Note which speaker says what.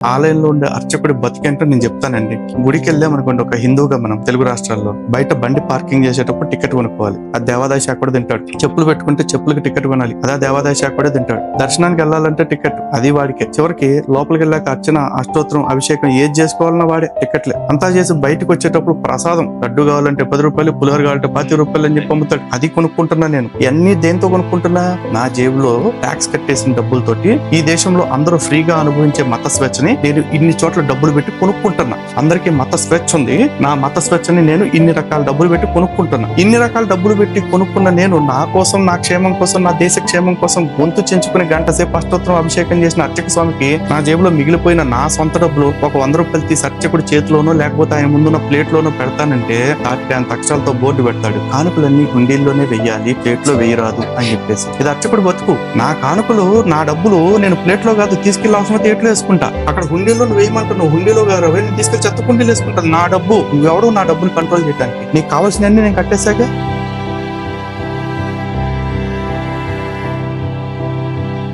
Speaker 1: ఆలయంలో ఉండే అర్చకుడి బతికేంటో నేను చెప్తానండి. గుడికి వెళ్ళామనుకోండి, ఒక హిందువుగా మనం తెలుగు రాష్ట్రాల్లో బయట బండి పార్కింగ్ చేసేటప్పుడు టికెట్ కొనుక్కోవాలి. ఆ దేవాదాయ శాఖ కూడా తింటాడు. చెప్పులు పెట్టుకుంటే చెప్పులకి టికెట్ కొనాలి, అదే దేవాదాయ శాఖ కూడా తింటాడు. దర్శనానికి వెళ్ళాలంటే టికెట్, అది వాడికే. చివరికి లోపలికి వెళ్ళాక అర్చన, అష్టోత్తరం, అభిషేకం ఏది చేసుకోవాలన్నా వాడే, టికెట్లే. అంతా చేసి బయటకు వచ్చేటప్పుడు ప్రసాదం, లడ్డు కావాలంటే 10 రూపాయలు, పులిహోర కావాలంటే 20 రూపాయలు అని చెప్పి అమ్ముతాడు. అది కొనుక్కుంటున్నా నేను. ఇవన్నీ దేంతో కొనుక్కుంటున్నా? నా జేబులో ట్యాక్స్ కట్టేసిన డబ్బులతోటి ఈ దేశంలో అందరూ ఫ్రీగా అనుభవించే మత స్వేచ్ఛని నేను ఇన్ని చోట్ల డబ్బులు పెట్టి కొనుక్కుంటున్నా. అందరికీ మత స్వేచ్ఛ ఉంది, నా మత స్వేచ్ఛని నేను ఇన్ని రకాల డబ్బులు పెట్టి కొనుక్కుంటున్నా. ఇన్ని రకాల డబ్బులు పెట్టి కొనుక్కున్న నేను నా కోసం, నా క్షేమం కోసం, నా దేశ క్షేమం కోసం గొంతు చెంచుకుని గంట సేపు అష్టోత్తరం అభిషేకం చేసిన అర్చక స్వామికి నా జేబులో మిగిలిపోయిన నా సొంత డబ్బులు ఒక 100 రూపాయలు తీసి అర్చకుడి చేతిలోనో లేకపోతే ఆయన ముందున్న ప్లేట్ లోనో పెడతానంటే దాటి అంత అక్షరాలతో బోర్డు పెడతాడు, కానుకలన్నీ హుండీల్లోనే వెయ్యాలి, ప్లేట్ లో వేయరాదు అని చెప్పేసి. ఇది అర్చకుడు బతుకు. నా కానుకలు, నా డబ్బులు నేను ప్లేట్ లో కాదు తీసుకెళ్లి అవసరం ప్లేట్లో వేసుకుంటా. అక్కడ హుండీలో వేయమంటున్నావు, హుండీలో కాదు, నేను తీసుకెళ్లి చెత్త కుండీలు వేసుకుంటాను. నా డబ్బు, నువ్వెవడు నా డబ్బులు కంట్రోల్ చేయడానికి? నీకు కావాల్సినవన్నీ నేను కట్టేశాక